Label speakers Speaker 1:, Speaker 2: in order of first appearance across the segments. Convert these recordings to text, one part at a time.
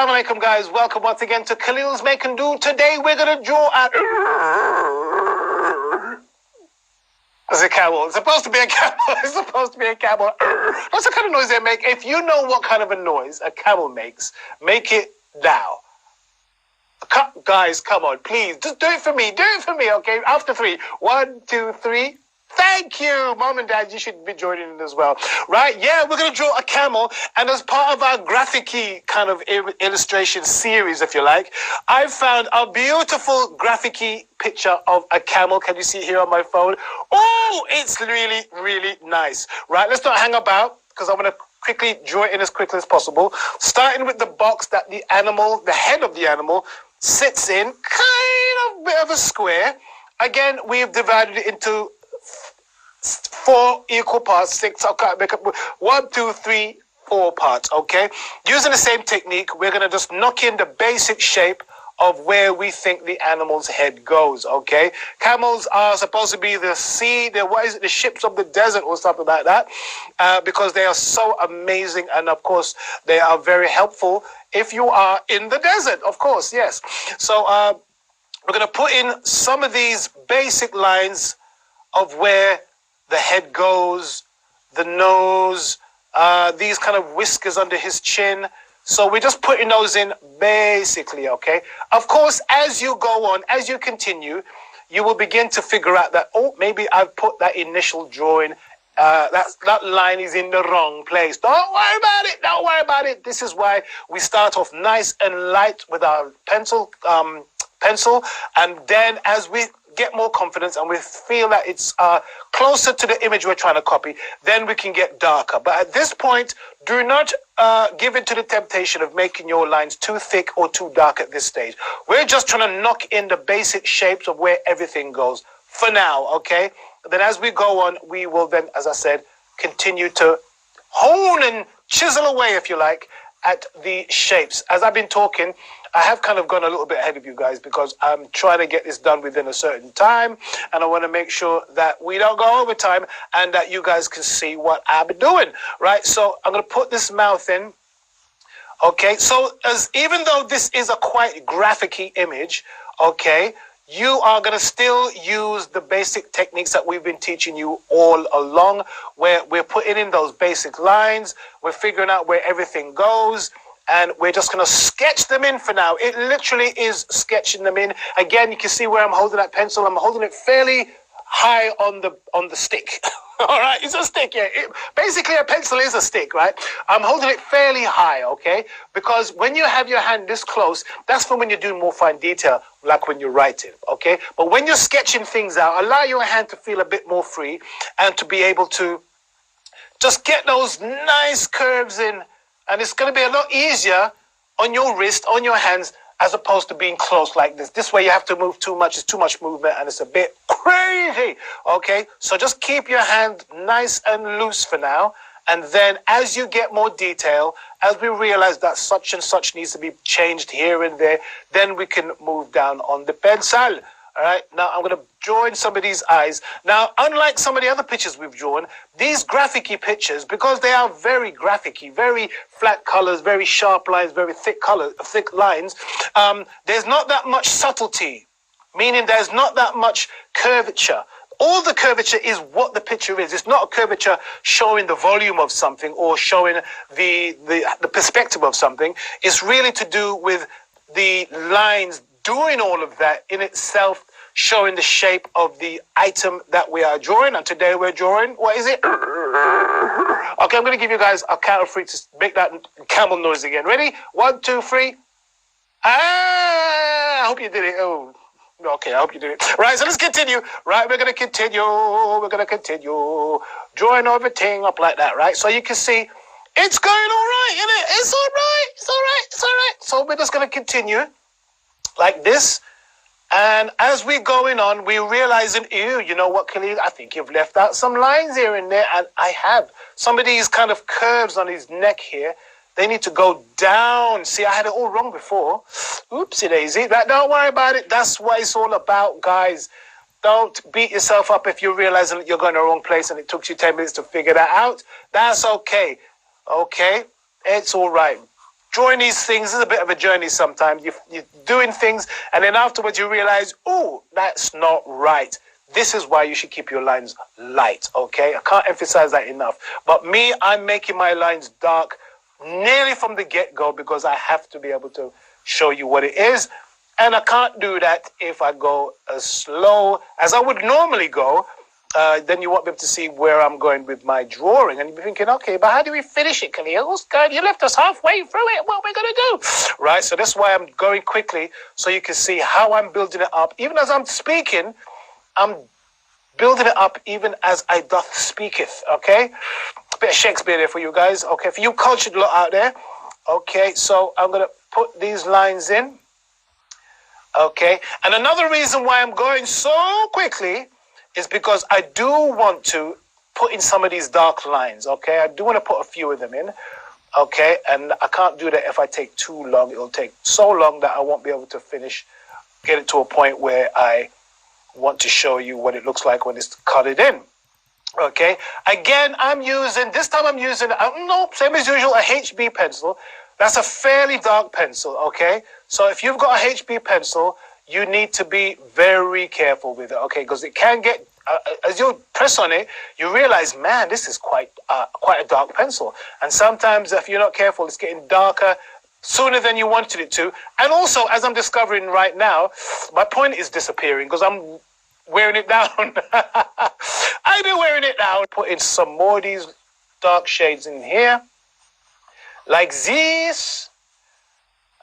Speaker 1: Assalamu alaikum, guys. Welcome once again to Khaleels Make and Do. Today we're going to draw a... It's a camel. It's supposed to be a camel. It's supposed to be a camel. What's the kind of noise they make? If you know what kind of a noise a camel makes, make it now. Guys, come on, please. Just do it for me. Do it for me, okay? After 3. 1, 2, 3. Thank you, Mom and Dad. You should be joining in as well, right? Yeah, we're going to draw a camel, and as part of our graphic-y kind of illustration series, if you like, I found a beautiful graphic-y picture of a camel. Can you see it here on my phone? Oh, it's really, really nice, right? Let's not hang about because I want to quickly draw it in as quickly as possible. Starting with the box that the animal, the head of the animal, sits in, kind of bit of a square. Again, we've divided it into 4 equal parts, 6, I can't make up, 1, 2, 3, 4 parts, okay? Using the same technique, we're going to just knock in the basic shape of where we think the animal's head goes, okay? Camels are supposed to be the the ships of the desert or something like that, because they are so amazing, and of course, they are very helpful if you are in the desert, of course, yes. So we're going to put in some of these basic lines of where the head goes, the nose, these kind of whiskers under his chin. So we're just putting those in basically, okay? Of course, as you go on, as you continue, you will begin to figure out that, oh, maybe I've put that initial drawing, that line is in the wrong place. Don't worry about it. Don't worry about it. This is why we start off nice and light with our pencil, and then as we get more confidence and we feel that it's closer to the image we're trying to copy, then we can get darker. But at this point, do not give in to the temptation of making your lines too thick or too dark at this stage. We're just trying to knock in the basic shapes of where everything goes for now, okay? Then as we go on, we will then, as I said, continue to hone and chisel away, if you like, at the shapes. As I've been talking, I have kind of gone a little bit ahead of you guys because I'm trying to get this done within a certain time, and I want to make sure that we don't go over time and that you guys can see what I've been doing, right? So I'm going to put this mouth in. Okay, so even though this is a quite graphic-y image, okay, you are going to still use the basic techniques that we've been teaching you all along, where we're putting in those basic lines, we're figuring out where everything goes, and we're just going to sketch them in for now. It literally is sketching them in. Again, you can see where I'm holding that pencil. I'm holding it fairly high on the stick. All right, it's a stick, yeah. Basically, a pencil is a stick, right? I'm holding it fairly high, okay? Because when you have your hand this close, that's for when you're doing more fine detail, like when you're writing, okay? But when you're sketching things out, allow your hand to feel a bit more free and to be able to just get those nice curves in. And it's going to be a lot easier on your wrist, on your hands, as opposed to being close like this. This way you have to move too much. It's too much movement and it's a bit crazy. Okay, so just keep your hand nice and loose for now. And then as you get more detail, as we realize that such and such needs to be changed here and there, then we can move down on the pencil. All right, now I'm going to draw in some of these eyes. Now, unlike some of the other pictures we've drawn, these graphic-y pictures, because they are very graphic-y, very flat colors, very sharp lines, very thick lines, there's not that much subtlety, meaning there's not that much curvature. All the curvature is what the picture is. It's not a curvature showing the volume of something or showing the perspective of something. It's really to do with the lines doing all of that in itself, showing the shape of the item that we are drawing. And today we're drawing, what is it? Okay, I'm going to give you guys a count of 3 to make that camel noise again. Ready? 1, 2, 3. I hope you did it. Oh, okay, I hope you did it. Right, so let's continue. Right, we're going to continue. We're going to continue drawing everything up like that, right? So you can see it's going all right, isn't it? It's all right. It's all right. It's all right. So we're just going to continue like this, and as we're going on, we're realizing, ew, you know what, Khaleel, I think you've left out some lines here and there, and I have. Some of these kind of curves on his neck here, they need to go down. See, I had it all wrong before. Oopsie daisy. Don't worry about it. That's what it's all about, guys. Don't beat yourself up if you're realizing that you're going the wrong place and it took you 10 minutes to figure that out. That's okay. Okay? It's all right. drawing these things is a bit of a journey sometimes. You're doing things, and then afterwards you realize, oh, that's not right. This is why you should keep your lines light, okay? I can't emphasize that enough. But me, I'm making my lines dark nearly from the get-go because I have to be able to show you what it is. And I can't do that if I go as slow as I would normally go. Then you won't be able to see where I'm going with my drawing. And you'll be thinking, okay, but how do we finish it, Khaleel? You left us halfway through it. What are we going to do? Right, so that's why I'm going quickly so you can see how I'm building it up. Even as I'm speaking, I'm building it up even as I doth speaketh, okay? A bit of Shakespeare there for you guys, okay? For you cultured lot out there, okay? So I'm going to put these lines in, okay? And another reason why I'm going so quickly is because I do want to put in some of these dark lines, okay? I do want to put a few of them in, okay? And I can't do that if I take too long. It'll take so long that I won't be able to finish, get it to a point where I want to show you what it looks like when it's cut it in. Okay, again, this time I'm using, no, same as usual, a HB pencil. That's a fairly dark pencil, okay? So if you've got a HB pencil, you need to be very careful with it, okay? Because it can get, as you press on it, you realize, man, this is quite a dark pencil. And sometimes if you're not careful, it's getting darker sooner than you wanted it to. And also, as I'm discovering right now, my point is disappearing because I'm wearing it down. I've been wearing it down. Putting some more of these dark shades in here, like this.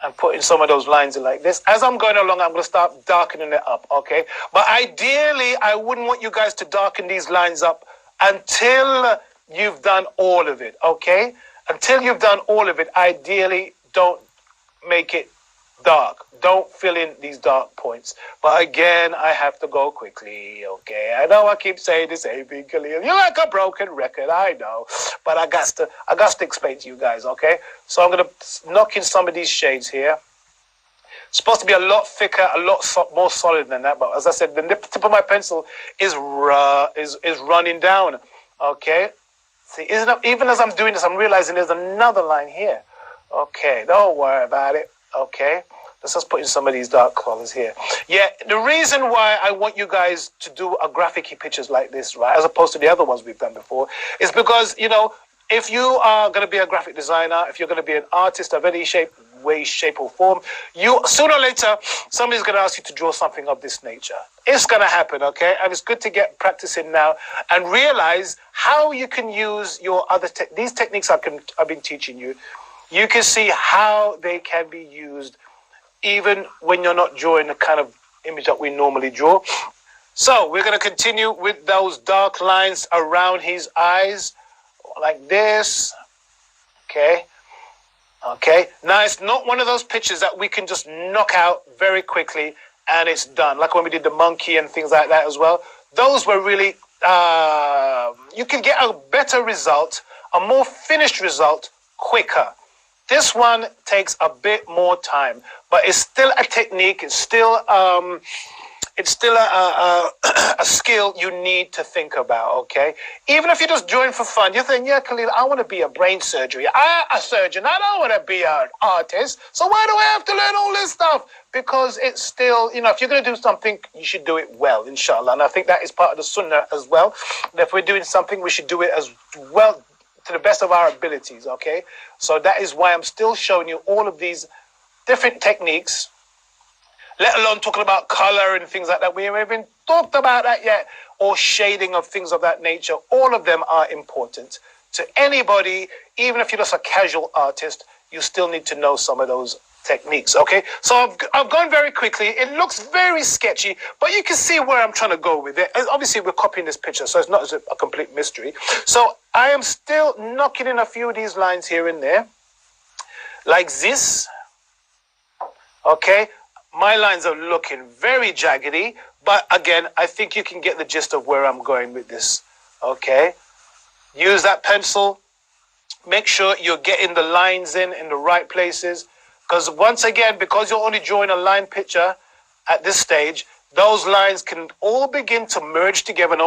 Speaker 1: I'm putting some of those lines in like this. As I'm going along, I'm going to start darkening it up, okay? But ideally, I wouldn't want you guys to darken these lines up until you've done all of it, okay? Until you've done all of it, ideally, don't make it dark. Don't fill in these dark points. But again, I have to go quickly, okay? I know I keep saying the same thing, Khaleel. You're like a broken record, I know. But I got to explain to you guys, okay? So I'm going to knock in some of these shades here. It's supposed to be a lot thicker, a lot more solid than that. But as I said, the tip of my pencil is running down, okay? See, even as I'm doing this, I'm realizing there's another line here. Okay, don't worry about it. Okay, let's just put in some of these dark colors here. Yeah, the reason why I want you guys to do a graphic pictures like this, right, as opposed to the other ones we've done before, is because, you know, if you are going to be a graphic designer, if you're going to be an artist of any way, shape or form, you sooner or later, somebody's going to ask you to draw something of this nature. It's going to happen, okay? And it's good to get practicing now and realize how you can use your these techniques I've been teaching you. You can see how they can be used even when you're not drawing the kind of image that we normally draw. So we're going to continue with those dark lines around his eyes like this. Okay. Okay. Now, it's not one of those pictures that we can just knock out very quickly and it's done. Like when we did the monkey and things like that as well. Those were really, you can get a better result, a more finished result quicker. This one takes a bit more time, but it's still a technique. It's still a skill you need to think about, okay? Even if you're just drawing for fun, you're thinking, yeah, Khaleel, I want to be a brain surgery. I'm a surgeon. I don't want to be an artist. So why do I have to learn all this stuff? Because it's still, you know, if you're going to do something, you should do it well, inshallah. And I think that is part of the sunnah as well. And if we're doing something, we should do it as well to the best of our abilities, okay? So that is why I'm still showing you all of these different techniques, let alone talking about color and things like that. We haven't even talked about that yet, or shading of things of that nature. All of them are important to anybody. Even if you're just a casual artist, you still need to know some of those techniques, okay? So I've gone very quickly. It looks very sketchy, but you can see where I'm trying to go with it. And obviously, we're copying this picture, so it's not a complete mystery. So I am still knocking in a few of these lines here and there, like this, okay? My lines are looking very jaggedy, but again, I think you can get the gist of where I'm going with this, okay? Use that pencil. Make sure you're getting the lines in the right places. Because once again, because you're only drawing a line picture at this stage, those lines can all begin to merge together, and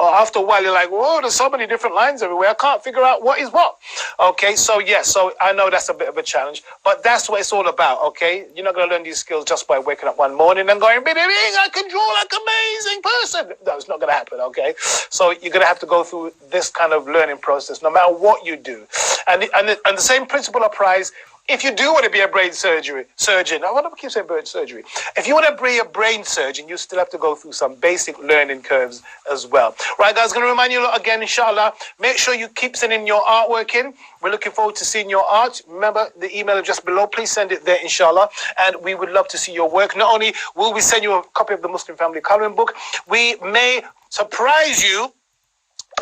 Speaker 1: after a while you're like, whoa, there's so many different lines everywhere. I can't figure out what is what. Okay, so yes, so I know that's a bit of a challenge, but that's what it's all about. Okay, you're not going to learn these skills just by waking up one morning and going, bing, I can draw like an amazing person. No, it's not going to happen. Okay, so you're going to have to go through this kind of learning process, no matter what you do, and the same principle applies. If you do want to be a brain surgeon, I want to keep saying brain surgery. If you want to be a brain surgeon, you still have to go through some basic learning curves as well. Right, guys, going to remind you again, inshallah, make sure you keep sending your artwork in. We're looking forward to seeing your art. Remember the email address below. Please send it there, inshallah. And we would love to see your work. Not only will we send you a copy of the Muslim Family Coloring Book, we may surprise you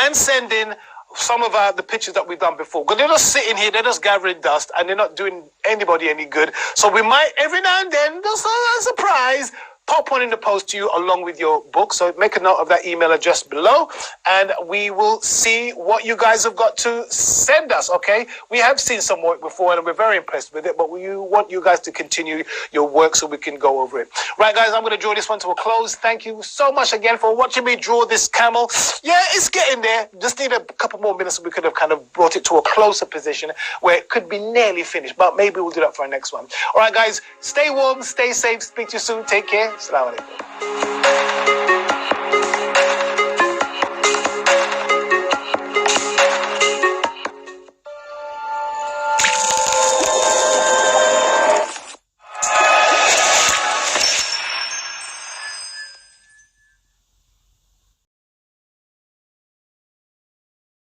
Speaker 1: and send in some of the pictures that we've done before. Because they're just sitting here, they're just gathering dust, and they're not doing anybody any good. So we might, every now and then, just a surprise, pop one in the post to you along with your book. So make a note of that email address below, and we will see what you guys have got to send us, okay? We have seen some work before, and we're very impressed with it, but we want you guys to continue your work so we can go over it. Right, guys, I'm going to draw this one to a close. Thank you so much again for watching me draw this camel. Yeah, it's getting there. Just need a couple more minutes so we could have kind of brought it to a closer position where it could be nearly finished, but maybe we'll do that for our next one. All right, guys, stay warm, stay safe. Speak to you soon. Take care. Assalamu alaikum.